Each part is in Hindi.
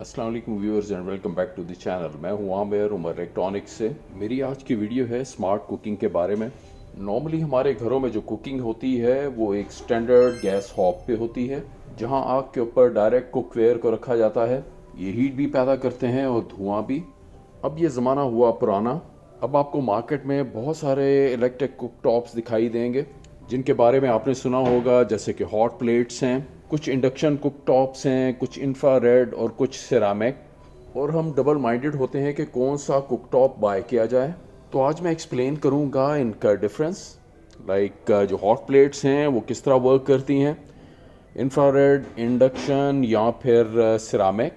अस्सलाम वालेकुम viewers and welcome back to the channel. मैं हूं आमिर उमर इलेक्ट्रॉनिक्स से। मेरी आज की वीडियो है स्मार्ट कुकिंग के बारे में। नॉर्मली हमारे घरों में जो कुकिंग होती है वो एक स्टैंडर्ड गैस हॉब पे होती है, जहां आग के ऊपर डायरेक्ट कुकवेयर को रखा जाता है। ये हीट भी पैदा करते हैं और धुआं भी। अब ये ज़माना हुआ पुराना। अब आपको मार्केट में बहुत सारे इलेक्ट्रिक कुक टॉप्स दिखाई देंगे जिनके बारे में आपने सुना होगा, जैसे कि हॉट प्लेट्स हैं, कुछ इंडक्शन कुक टॉप्स हैं, कुछ इंफ्रारेड और कुछ सिरामिक। और हम डबल माइंडेड होते हैं कि कौन सा कुक टॉप बाय किया जाए। तो आज मैं एक्सप्लेन करूंगा इनका डिफरेंस, लाइक जो हॉट प्लेट्स हैं वो किस तरह वर्क करती हैं, इंफ्रारेड, इंडक्शन या फिर सिरामिक,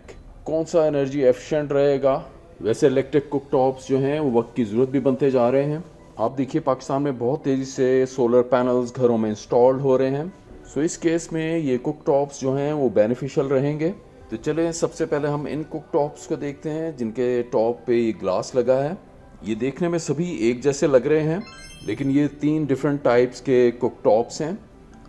कौन सा एनर्जी एफिशिएंट रहेगा। वैसे इलेक्ट्रिक कुक टॉप्स जो हैं वो वक्त की ज़रूरत भी बनते जा रहे हैं। आप देखिए पाकिस्तान में बहुत तेज़ी से सोलर पैनल्स घरों में इंस्टॉल्ड हो रहे हैं। सो इस केस में ये कुक टॉप्स जो हैं वो बेनिफिशियल रहेंगे। तो चलें सबसे पहले हम इन कुक टॉप्स को देखते हैं जिनके टॉप पे ये ग्लास लगा है। ये देखने में सभी एक जैसे लग रहे हैं, लेकिन ये 3 डिफरेंट टाइप्स के कुक टॉप्स हैं।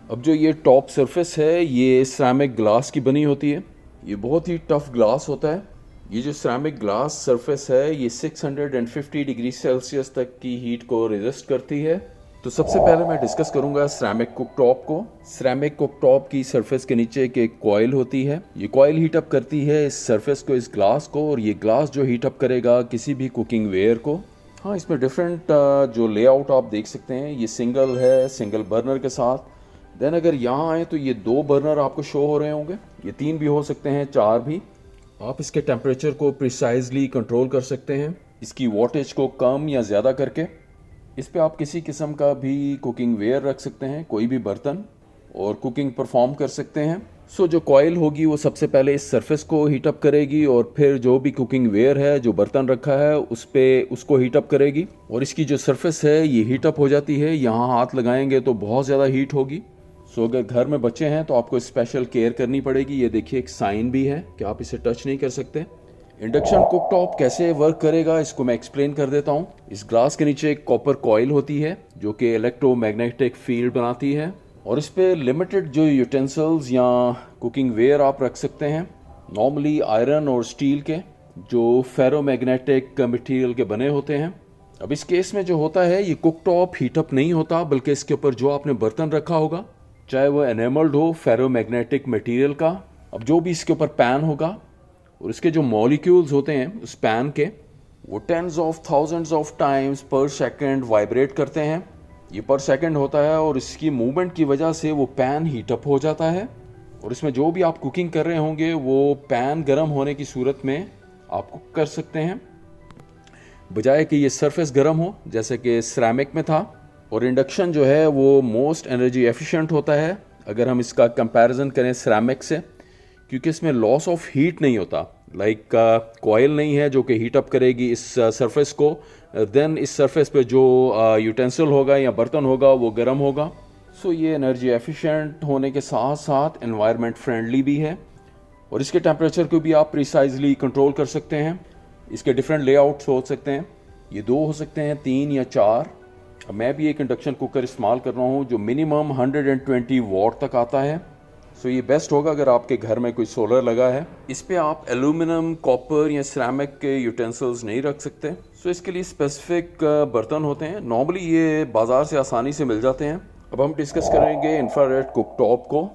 अब जो ये टॉप सरफेस है ये सिरेमिक ग्लास की बनी होती है। ये बहुत ही टफ ग्लास होता है। ये जो सिरेमिक ग्लास सरफेस है ये 650 डिग्री सेल्सियस तक की हीट को रेजिस्ट करती है। तो सबसे पहले मैं डिस्कस करूंगा सिरेमिक कुक टॉप को। सिरेमिक कुक टॉप की सरफेस के नीचे एक कॉइल होती है। ये कॉइल हीट अप करती है इस सरफेस को, इस ग्लास को, और ये ग्लास जो हीट अप करेगा किसी भी कुकिंग वेयर को। हाँ, इसमें डिफरेंट जो लेआउट आप देख सकते हैं, ये सिंगल है, सिंगल बर्नर के साथ। देन अगर यहाँ आए तो ये 2 बर्नर आपको शो हो रहे होंगे। ये 3 भी हो सकते हैं, 4 भी। आप इसके टेम्परेचर को प्रिसाइजली कंट्रोल कर सकते हैं, इसकी वॉटेज को कम या ज़्यादा करके। इस पे आप किसी किस्म का भी कुकिंग वेयर रख सकते हैं, कोई भी बर्तन, और कुकिंग परफॉर्म कर सकते हैं। सो जो कॉइल होगी वो सबसे पहले इस सरफेस को हीट अप करेगी और फिर जो भी कुकिंग वेयर है, जो बर्तन रखा है, उसको हीट अप करेगी। और इसकी जो सरफेस है ये हीट अप हो जाती है। यहाँ हाथ लगाएंगे तो बहुत ज़्यादा हीट होगी। सो अगर घर में बच्चे हैं तो आपको स्पेशल केयर करनी पड़ेगी। ये देखिए एक साइन भी है कि आप इसे टच नहीं कर सकते। इंडक्शन कुक टॉप कैसे वर्क करेगा इसको मैं एक्सप्लेन कर देता हूँ। इस ग्लास के नीचे एक कॉपर कॉइल होती है जो कि इलेक्ट्रोमैग्नेटिक फील्ड बनाती है, और इस पे लिमिटेड जो यूटेंसिल्स या कुकिंग वेयर आप रख सकते हैं, नॉर्मली आयरन और स्टील के, जो फेरोमैग्नेटिक मटेरियल के बने होते हैं। अब इस केस में जो होता है, ये कुक टॉप हीटअप नहीं होता, बल्कि इसके ऊपर जो आपने बर्तन रखा होगा, चाहे वो एनेमल्ड हो फेरोमैग्नेटिक मटेरियल का, अब जो भी इसके ऊपर पैन होगा, और इसके जो मॉलिक्यूल्स होते हैं उस पैन के, वो tens of thousands of times पर सेकंड वाइब्रेट करते हैं। ये पर सेकंड होता है और इसकी मूवमेंट की वजह से वो पैन हीटअप हो जाता है। और इसमें जो भी आप कुकिंग कर रहे होंगे वो पैन गर्म होने की सूरत में आप कुक कर सकते हैं, बजाय कि ये सरफेस गर्म हो जैसे कि सिरेमिक में था। और इंडक्शन जो है वो मोस्ट एनर्जी एफिशिएंट होता है अगर हम इसका कंपैरिजन करें सिरेमिक से, क्योंकि इसमें लॉस ऑफ हीट नहीं होता। लाइक कॉइल नहीं है जो कि हीट अप करेगी इस सरफेस को, देन इस सरफेस पे जो यूटेंसिल होगा या बर्तन होगा वो गर्म होगा। सो ये एनर्जी एफिशिएंट होने के साथ साथ एनवायरनमेंट फ्रेंडली भी है, और इसके टेम्परेचर को भी आप प्रिसाइजली कंट्रोल कर सकते हैं। इसके डिफरेंट लेआउट्स हो सकते हैं, ये 2 हो सकते हैं, 3 या 4। मैं भी एक इंडक्शन कुकर इस्तेमाल कर रहा हूँ जो मिनिमम 120 वॉट तक आता है। सो ये बेस्ट होगा अगर आपके घर में कोई सोलर लगा है। इस पे आप एल्यूमिनियम, कॉपर या सिरेमिक के यूटेंसिल्स नहीं रख सकते। सो इसके लिए स्पेसिफिक बर्तन होते हैं, नॉर्मली ये बाज़ार से आसानी से मिल जाते हैं। अब हम डिस्कस करेंगे इंफ्रारेड कुक टॉप को।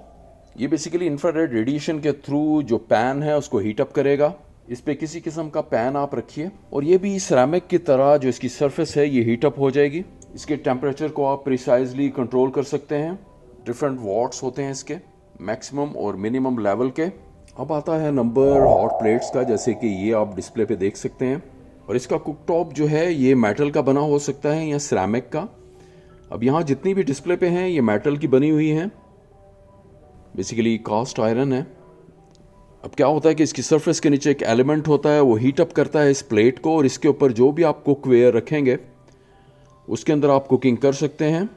ये बेसिकली इंफ्रारेड रेडिएशन के थ्रू जो पैन है उसको हीट अप करेगा। इस पे किसी किस्म का पैन आप रखिए और ये भी सिरेमिक की तरह जो इसकी सरफेस है ये हीट अप हो जाएगी। इसके टेम्परेचर को आप प्रिसाइजली कंट्रोल कर सकते हैं। डिफरेंट वॉट्स होते हैं इसके, मैक्सिमम और मिनिमम लेवल के। अब आता है नंबर हॉट प्लेट्स का, जैसे कि ये आप डिस्प्ले पे देख सकते हैं। और इसका कुक टॉप जो है ये मेटल का बना हो सकता है या सिरेमिक का। अब यहाँ जितनी भी डिस्प्ले पे हैं ये मेटल की बनी हुई हैं, बेसिकली कास्ट आयरन है। अब क्या होता है कि इसकी सरफेस के नीचे एक एलिमेंट होता है, वो हीट अप करता है इस प्लेट को, और इसके ऊपर जो भी आप कुक वेयर रखेंगे उसके अंदर आप कुकिंग कर सकते हैं।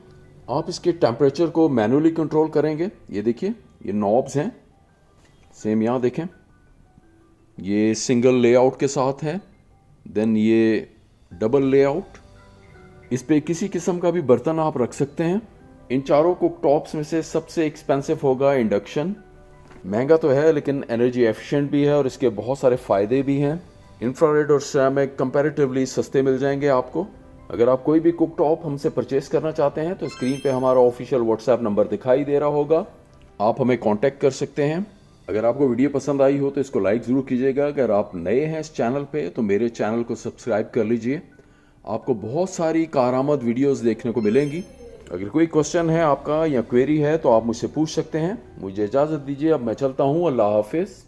आप इसके टेम्परेचर को मैनुअली कंट्रोल करेंगे। ये देखिए ये नॉब्स हैं, सेम यहाँ देखें, ये सिंगल लेआउट के साथ है, देन ये डबल लेआउट। इस पे किसी किस्म का भी बर्तन आप रख सकते हैं। इन चारों कुक टॉप्स में से सबसे एक्सपेंसिव होगा इंडक्शन। महंगा तो है लेकिन एनर्जी एफिशिएंट भी है और इसके बहुत सारे फ़ायदे भी हैं। इंफ्रारेड और सेरामिक कंपैरेटिवली सस्ते मिल जाएंगे आपको। अगर आप कोई भी कुक टॉप हमसे परचेस करना चाहते हैं तो स्क्रीन पे हमारा ऑफिशियल व्हाट्सएप नंबर दिखाई दे रहा होगा, आप हमें कांटेक्ट कर सकते हैं। अगर आपको वीडियो पसंद आई हो तो इसको लाइक ज़रूर कीजिएगा। अगर आप नए हैं इस चैनल पे तो मेरे चैनल को सब्सक्राइब कर लीजिए, आपको बहुत सारी कारआमद वीडियोस देखने को मिलेंगी। अगर कोई क्वेश्चन है आपका या क्वेरी है तो आप मुझसे पूछ सकते हैं। मुझे इजाज़त दीजिए, अब मैं चलता हूँ। अल्लाह हाफिज़।